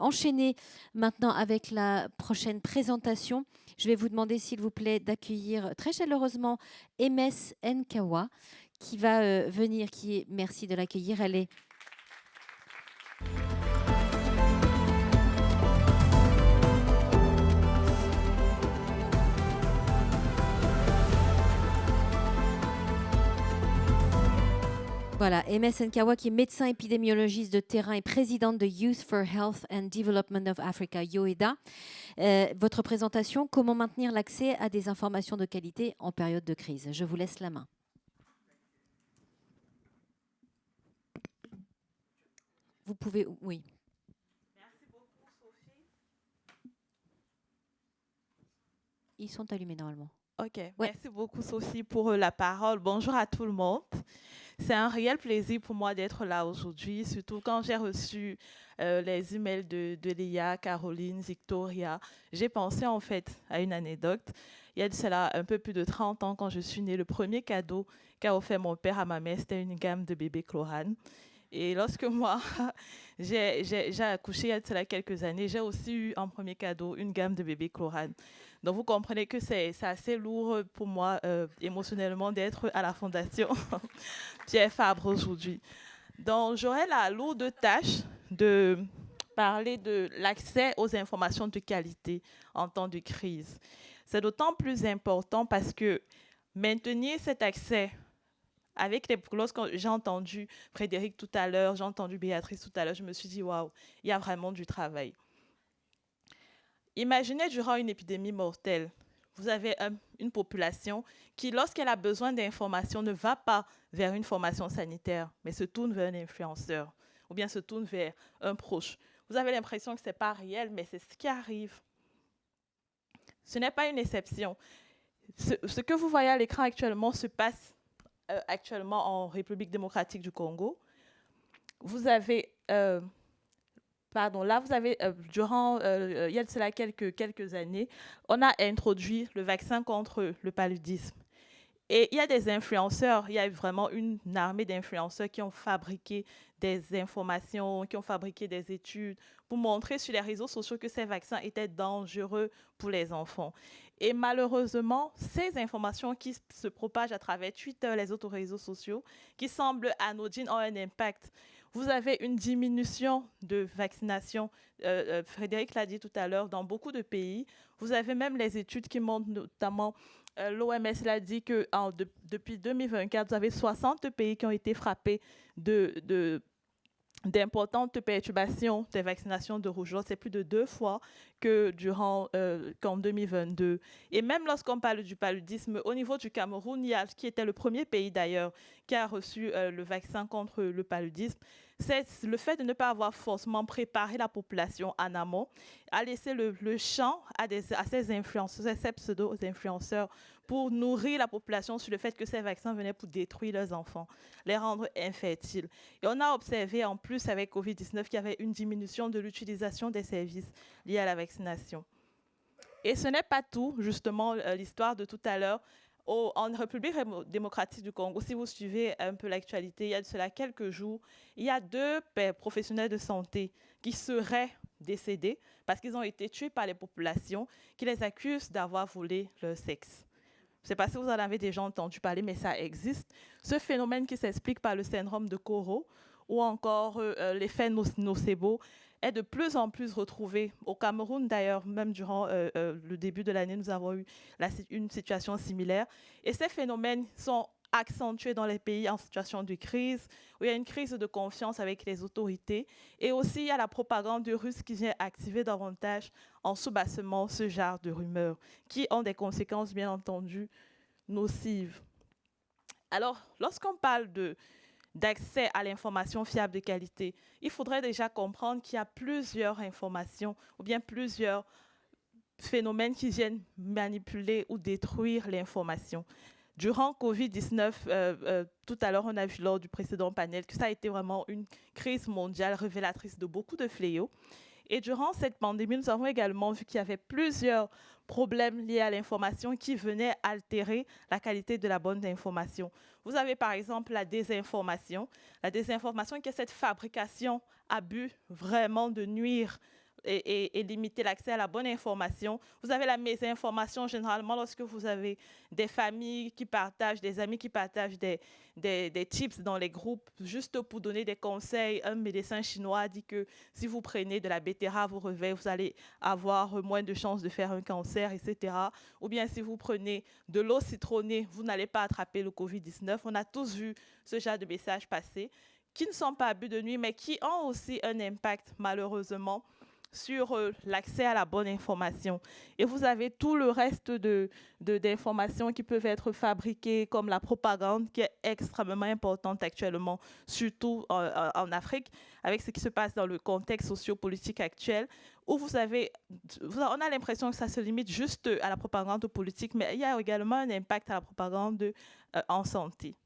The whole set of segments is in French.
enchaîner maintenant avec la prochaine présentation. Je vais vous demander, s'il vous plaît, d'accueillir très chaleureusement MS Nkawa, qui va venir, merci de l'accueillir, elle est... Voilà, MS Nkawa, qui est médecin épidémiologiste de terrain et présidente de Youth for Health and Development of Africa, YOEDA. Votre présentation, comment maintenir l'accès à des informations de qualité en période de crise. Je vous laisse la main. Vous pouvez, oui. Merci beaucoup, Sophie. Ils sont allumés normalement. OK, Ouais. merci beaucoup, Sophie, pour la parole. Bonjour à tout le monde. C'est un réel plaisir pour moi d'être là aujourd'hui, surtout quand j'ai reçu les emails de Léa, Caroline, Victoria. J'ai pensé en fait à une anecdote. Il y a de cela un peu plus de 30 ans, quand je suis née, le premier cadeau qu'a offert mon père à ma mère, c'était une gamme de bébé Chlorane. Et lorsque moi, j'ai accouché il y a de cela quelques années, j'ai aussi eu en premier cadeau une gamme de bébé Chlorane. Donc vous comprenez que c'est assez lourd pour moi émotionnellement d'être à la Fondation Pierre Fabre aujourd'hui. Donc j'aurai la lourde tâche de parler de l'accès aux informations de qualité en temps de crise. C'est d'autant plus important parce que maintenir cet accès lorsque j'ai entendu Frédéric tout à l'heure, j'ai entendu Béatrice tout à l'heure, je me suis dit waouh, il y a vraiment du travail. Imaginez durant une épidémie mortelle, vous avez une population qui, lorsqu'elle a besoin d'informations, ne va pas vers une formation sanitaire, mais se tourne vers un influenceur ou bien se tourne vers un proche. Vous avez l'impression que ce n'est pas réel, mais c'est ce qui arrive. Ce n'est pas une exception. Ce que vous voyez à l'écran actuellement se passe actuellement en République démocratique du Congo. Vous avez là, vous avez, il y a de cela quelques années, on a introduit le vaccin contre le paludisme. Et il y a des influenceurs, il y a vraiment une armée d'influenceurs qui ont fabriqué des informations, qui ont fabriqué des études pour montrer sur les réseaux sociaux que ces vaccins étaient dangereux pour les enfants. Et malheureusement, ces informations qui se propagent à travers Twitter, les autres réseaux sociaux, qui semblent anodines, ont un impact. Vous avez une diminution de vaccination, Frédéric l'a dit tout à l'heure, dans beaucoup de pays. Vous avez même les études qui montrent notamment, l'OMS l'a dit que depuis 2024, vous avez 60 pays qui ont été frappés d'importantes perturbations des vaccinations de rougeole. C'est plus de 2 fois qu'en 2022. Et même lorsqu'on parle du paludisme, au niveau du Cameroun, qui était le premier pays d'ailleurs qui a reçu le vaccin contre le paludisme, c'est le fait de ne pas avoir forcément préparé la population en amont, a laissé le champ à ces influenceurs, ces pseudo-influenceurs, pour nourrir la population sur le fait que ces vaccins venaient pour détruire leurs enfants, les rendre infertiles. Et on a observé en plus avec Covid-19 qu'il y avait une diminution de l'utilisation des services liés à la vaccination. Et ce n'est pas tout, justement, l'histoire de tout à l'heure. En République démocratique du Congo, si vous suivez un peu l'actualité, il y a de cela quelques jours, il y a 2 professionnels de santé qui seraient décédés parce qu'ils ont été tués par les populations qui les accusent d'avoir volé leur sexe. Je ne sais pas si vous en avez déjà entendu parler, mais ça existe. Ce phénomène qui s'explique par le syndrome de Coro ou encore l'effet nocebo est de plus en plus retrouvé. Au Cameroun, d'ailleurs, même durant le début de l'année, nous avons eu une situation similaire. Et ces phénomènes sont accentués dans les pays en situation de crise, où il y a une crise de confiance avec les autorités. Et aussi, il y a la propagande russe qui vient activer davantage en sous-bassement ce genre de rumeurs, qui ont des conséquences, bien entendu, nocives. Alors, lorsqu'on parle d'accès à l'information fiable de qualité, il faudrait déjà comprendre qu'il y a plusieurs informations ou bien plusieurs phénomènes qui viennent manipuler ou détruire l'information. Durant Covid-19, tout à l'heure, on a vu lors du précédent panel que ça a été vraiment une crise mondiale révélatrice de beaucoup de fléaux. Et durant cette pandémie, nous avons également vu qu'il y avait plusieurs problèmes liés à l'information qui venaient altérer la qualité de la bonne information. Vous avez par exemple la désinformation qui est cette fabrication à but vraiment de nuire et limiter l'accès à la bonne information. Vous avez la mésinformation généralement lorsque vous avez des familles qui partagent, des amis qui partagent des tips dans les groupes, juste pour donner des conseils. Un médecin chinois a dit que si vous prenez de la betterave au réveil, vous allez avoir moins de chances de faire un cancer, etc. Ou bien si vous prenez de l'eau citronnée, vous n'allez pas attraper le Covid-19. On a tous vu ce genre de messages passer, qui ne sont pas à but de nuit, mais qui ont aussi un impact, malheureusement, sur l'accès à la bonne information. Et vous avez tout le reste d'informations qui peuvent être fabriquées, comme la propagande, qui est extrêmement importante actuellement, surtout en Afrique, avec ce qui se passe dans le contexte sociopolitique actuel, où on a l'impression que ça se limite juste à la propagande politique, mais il y a également un impact à la propagande en santé.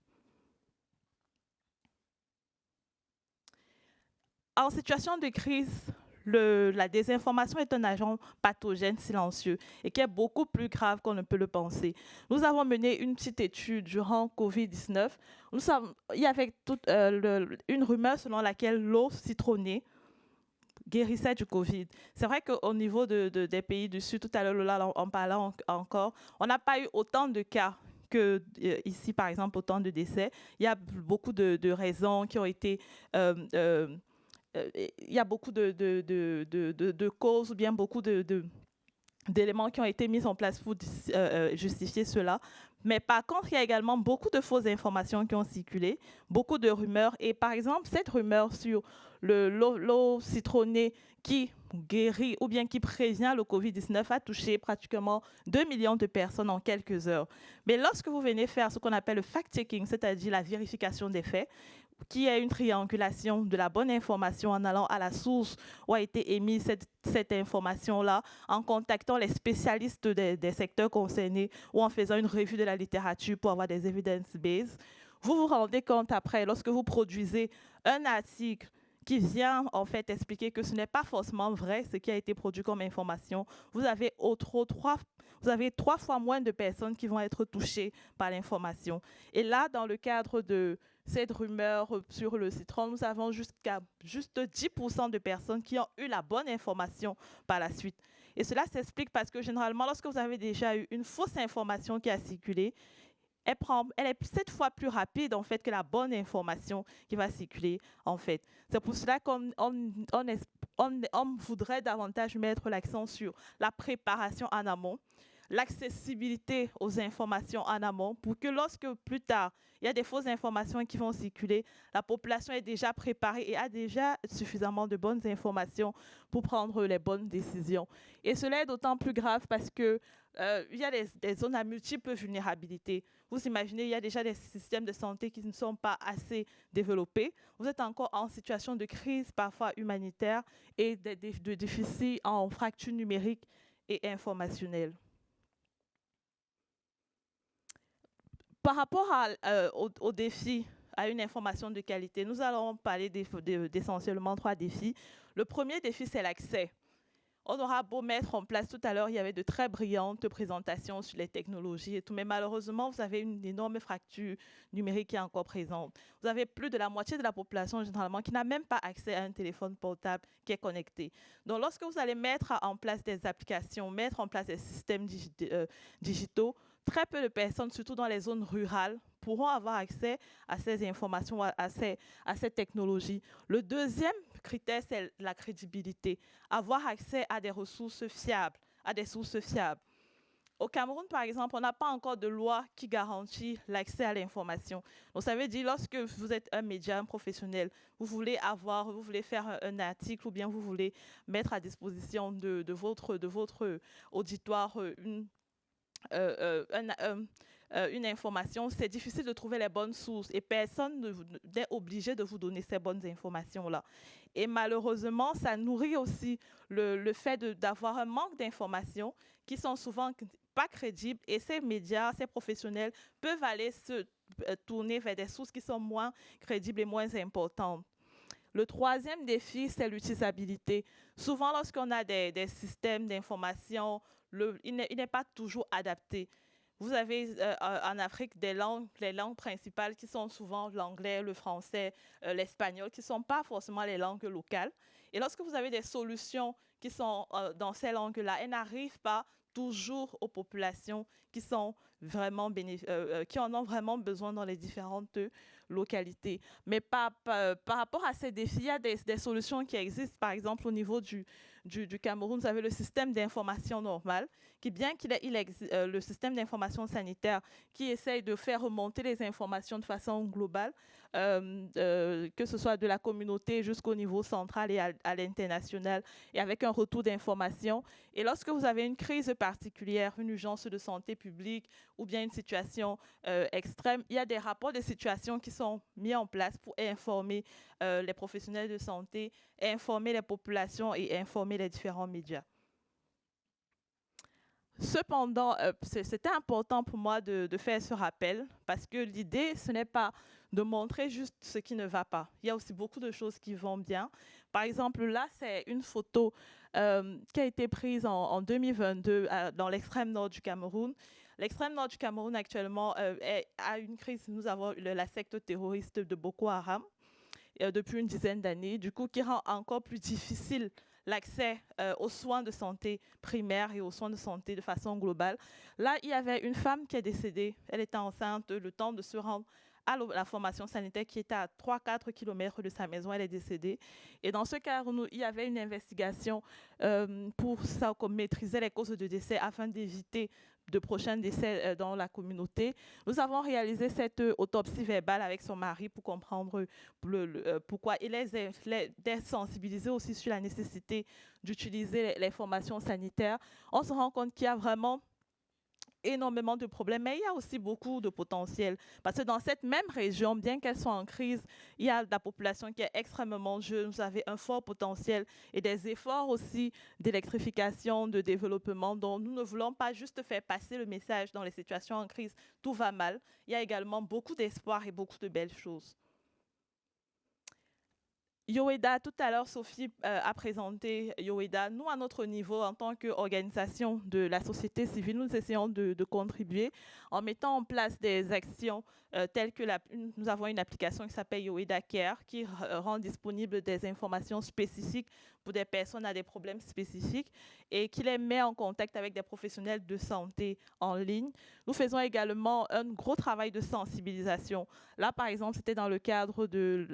En situation de crise, la désinformation est un agent pathogène silencieux et qui est beaucoup plus grave qu'on ne peut le penser. Nous avons mené une petite étude durant Covid-19. Il y avait une rumeur selon laquelle l'eau citronnée guérissait du Covid. C'est vrai qu'au niveau des pays du Sud, tout à l'heure, là, en parlant encore, on n'a pas eu autant de cas que ici, par exemple, autant de décès. Il y a beaucoup de raisons qui ont été... il y a beaucoup de causes ou bien beaucoup d'éléments qui ont été mis en place pour justifier cela. Mais par contre, il y a également beaucoup de fausses informations qui ont circulé, beaucoup de rumeurs. Et par exemple, cette rumeur sur l'eau citronnée qui guérit ou bien qui prévient le Covid-19 a touché pratiquement 2 millions de personnes en quelques heures. Mais lorsque vous venez faire ce qu'on appelle le fact-checking, c'est-à-dire la vérification des faits, qui est une triangulation de la bonne information en allant à la source où a été émise cette information-là, en contactant les spécialistes des secteurs concernés ou en faisant une revue de la littérature pour avoir des evidence-based. Vous vous rendez compte après, lorsque vous produisez un article qui vient en fait expliquer que ce n'est pas forcément vrai ce qui a été produit comme information, vous avez 3 fois moins de personnes qui vont être touchées par l'information. Et là, dans le cadre de cette rumeur sur le citron, nous avons juste 10% de personnes qui ont eu la bonne information par la suite. Et cela s'explique parce que généralement, lorsque vous avez déjà eu une fausse information qui a circulé, elle est 7 fois plus rapide en fait que la bonne information qui va circuler en fait. C'est pour cela qu'on voudrait davantage mettre l'accent sur la préparation en amont, l'accessibilité aux informations en amont pour que lorsque plus tard, il y a des fausses informations qui vont circuler, la population est déjà préparée et a déjà suffisamment de bonnes informations pour prendre les bonnes décisions. Et cela est d'autant plus grave parce que il y a des zones à multiples vulnérabilités. Vous imaginez, il y a déjà des systèmes de santé qui ne sont pas assez développés. Vous êtes encore en situation de crise, parfois humanitaire, et de déficit en fracture numérique et informationnelle. Par rapport aux défis à une information de qualité, nous allons parler d'essentiellement 3 défis. Le premier défi, c'est l'accès. On aura beau mettre en place, tout à l'heure, il y avait de très brillantes présentations sur les technologies et tout, mais malheureusement, vous avez une énorme fracture numérique qui est encore présente. Vous avez plus de la moitié de la population, généralement, qui n'a même pas accès à un téléphone portable qui est connecté. Donc, lorsque vous allez mettre en place des applications, mettre en place des systèmes digitaux, très peu de personnes, surtout dans les zones rurales, pourront avoir accès à ces informations, à ces technologies. Le deuxième critère, c'est la crédibilité. Avoir accès à des ressources fiables, à des sources fiables. Au Cameroun, par exemple, on n'a pas encore de loi qui garantit l'accès à l'information. Donc, ça veut dire, lorsque vous êtes un média, un professionnel, vous voulez faire un article ou bien vous voulez mettre à disposition de votre auditoire une information, c'est difficile de trouver les bonnes sources et personne n'est obligé de vous donner ces bonnes informations-là. Et malheureusement, ça nourrit aussi le fait d'avoir un manque d'informations qui sont souvent pas crédibles et ces médias, ces professionnels peuvent aller se tourner vers des sources qui sont moins crédibles et moins importantes. Le troisième défi, c'est l'utilisabilité. Souvent, lorsqu'on a des systèmes d'information, il n'est pas toujours adapté. Vous avez en Afrique les langues principales qui sont souvent l'anglais, le français, l'espagnol, qui ne sont pas forcément les langues locales. Et lorsque vous avez des solutions qui sont dans ces langues-là. Elles n'arrivent pas toujours aux populations qui sont vraiment qui en ont vraiment besoin dans les différentes localités. Mais par rapport à ces défis, il y a des solutions qui existent. Par exemple, au niveau du Cameroun, vous avez le système d'information normal, qui bien qu'il ait le système d'information sanitaire qui essaye de faire remonter les informations de façon globale, que ce soit de la communauté jusqu'au niveau central et à l'international, et avec un retour d'information. Et lorsque vous avez une crise particulière, une urgence de santé publique ou bien une situation extrême, il y a des rapports de situation qui sont mis en place pour informer les professionnels de santé, informer les populations et informer les différents médias. Cependant, c'était important pour moi de faire ce rappel parce que l'idée, ce n'est pas de montrer juste ce qui ne va pas. Il y a aussi beaucoup de choses qui vont bien. Par exemple, là, c'est une photo qui a été prise en 2022 dans l'extrême nord du Cameroun. L'extrême nord du Cameroun, actuellement, a une crise. Nous avons la secte terroriste de Boko Haram depuis une dizaine d'années, du coup, qui rend encore plus difficile l'accès aux soins de santé primaires et aux soins de santé de façon globale. Là, il y avait une femme qui est décédée. Elle était enceinte, le temps de se rendre à la formation sanitaire qui était à 3-4 km de sa maison, elle est décédée. Et dans ce cas, il y avait une investigation pour maîtriser les causes de décès afin d'éviter de prochains décès dans la communauté. Nous avons réalisé cette autopsie verbale avec son mari pour comprendre pourquoi il les sensibiliser aussi sur la nécessité d'utiliser les formations sanitaires. On se rend compte qu'il y a vraiment énormément de problèmes, mais il y a aussi beaucoup de potentiel. Parce que dans cette même région, bien qu'elle soit en crise, il y a de la population qui est extrêmement jeune, vous avez un fort potentiel et des efforts aussi d'électrification, de développement, dont nous ne voulons pas juste faire passer le message dans les situations en crise, tout va mal. Il y a également beaucoup d'espoir et beaucoup de belles choses. Yoeda, tout à l'heure, Sophie a présenté Yoeda. Nous, à notre niveau, en tant qu'organisation de la société civile, nous essayons de contribuer en mettant en place des actions telles que nous avons une application qui s'appelle Yoeda Care, qui rend disponible des informations spécifiques pour des personnes à des problèmes spécifiques et qui les met en contact avec des professionnels de santé en ligne. Nous faisons également un gros travail de sensibilisation. Là, par exemple, c'était dans le cadre du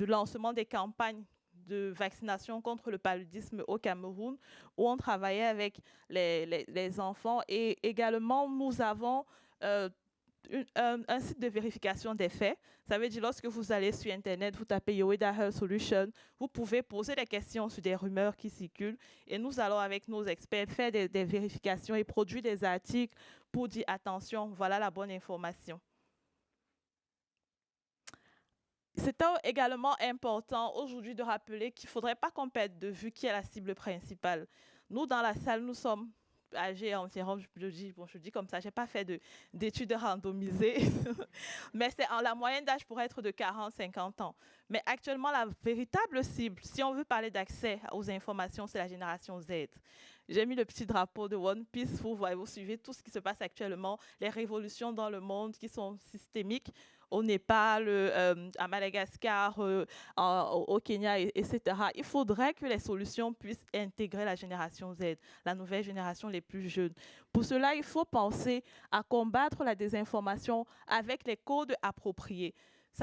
lancement des campagnes de vaccination contre le paludisme au Cameroun, où on travaillait avec les enfants. Et également, nous avons un site de vérification des faits. Ça veut dire lorsque vous allez sur Internet, vous tapez Yoeda Health Solution, vous pouvez poser des questions sur des rumeurs qui circulent et nous allons avec nos experts faire des vérifications et produire des articles pour dire attention, voilà la bonne information. C'est également important aujourd'hui de rappeler qu'il ne faudrait pas qu'on perde de vue qui est la cible principale. Nous, dans la salle, nous sommes âgés environ, je dis comme ça, je n'ai pas fait d'études randomisées, mais la moyenne d'âge pourrait être de 40-50 ans. Mais actuellement, la véritable cible, si on veut parler d'accès aux informations, c'est la génération Z. J'ai mis le petit drapeau de One Piece, vous suivez tout ce qui se passe actuellement, les révolutions dans le monde qui sont systémiques, au Népal, à Madagascar, au Kenya, etc. Il faudrait que les solutions puissent intégrer la génération Z, la nouvelle génération, les plus jeunes. Pour cela, il faut penser à combattre la désinformation avec les codes appropriés.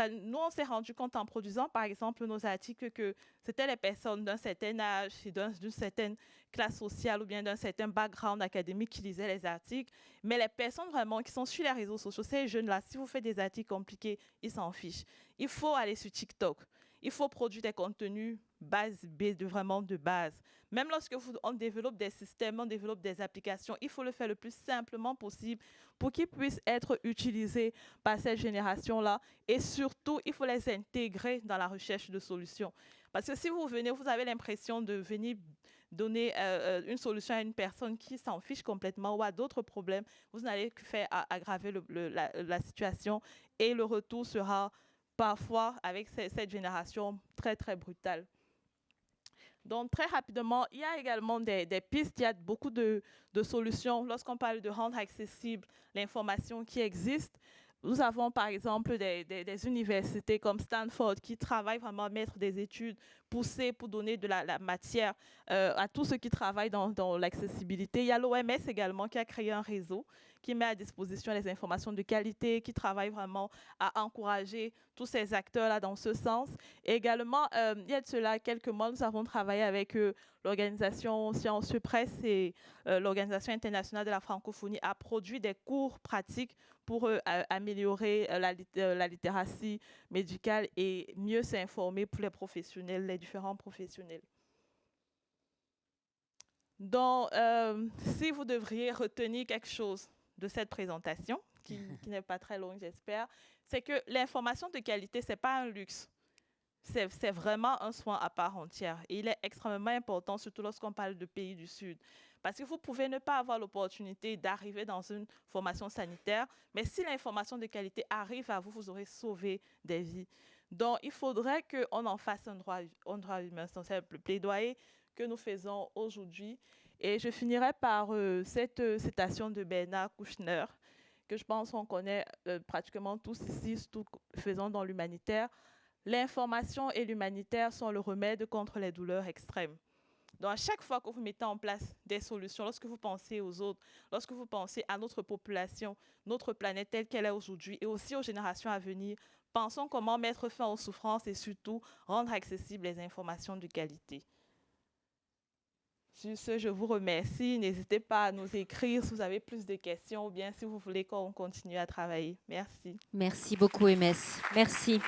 Nous, on s'est rendu compte en produisant, par exemple, nos articles que c'était les personnes d'un certain âge, d'une certaine classe sociale ou bien d'un certain background académique qui lisaient les articles. Mais les personnes vraiment qui sont sur les réseaux sociaux, ces jeunes-là, si vous faites des articles compliqués, ils s'en fichent. Il faut aller sur TikTok. Il faut produire des contenus vraiment de base. Même lorsque on développe des systèmes, on développe des applications, il faut le faire le plus simplement possible pour qu'ils puissent être utilisés par cette génération-là. Et surtout, il faut les intégrer dans la recherche de solutions. Parce que si vous venez, vous avez l'impression de venir donner une solution à une personne qui s'en fiche complètement ou a d'autres problèmes, vous n'allez que faire aggraver la situation et le retour sera parfois, avec cette génération, très, très brutale. Donc, très rapidement, il y a également des pistes, il y a beaucoup de solutions lorsqu'on parle de rendre accessible l'information qui existe. Nous avons par exemple des universités comme Stanford qui travaillent vraiment à mettre des études poussées pour donner de la matière à tous ceux qui travaillent dans l'accessibilité. Il y a l'OMS également qui a créé un réseau qui met à disposition les informations de qualité, qui travaille vraiment à encourager tous ces acteurs-là dans ce sens. Et également, il y a de cela quelques mois, nous avons travaillé avec l'organisation Sciences Presse et l'Organisation internationale de la francophonie a produit des cours pratiques pour améliorer la littératie médicale et mieux s'informer pour les professionnels, les différents professionnels. Donc, si vous devriez retenir quelque chose de cette présentation, qui n'est pas très longue, j'espère, c'est que l'information de qualité, ce n'est pas un luxe. C'est vraiment un soin à part entière. Et il est extrêmement important, surtout lorsqu'on parle de pays du Sud. Parce que vous pouvez ne pas avoir l'opportunité d'arriver dans une formation sanitaire, mais si l'information de qualité arrive à vous, vous aurez sauvé des vies. Donc, il faudrait qu'on en fasse un droit humain. C'est le plaidoyer que nous faisons aujourd'hui. Et je finirai par cette citation de Bernard Kouchner, que je pense qu'on connaît pratiquement tous ici, surtout faisant dans l'humanitaire. L'information et l'humanitaire sont le remède contre les douleurs extrêmes. Donc, à chaque fois que vous mettez en place des solutions, lorsque vous pensez aux autres, lorsque vous pensez à notre population, notre planète telle qu'elle est aujourd'hui et aussi aux générations à venir, pensons comment mettre fin aux souffrances et surtout rendre accessibles les informations de qualité. Sur ce, je vous remercie. N'hésitez pas à nous écrire si vous avez plus de questions ou bien si vous voulez qu'on continue à travailler. Merci. Merci beaucoup, MS. Merci.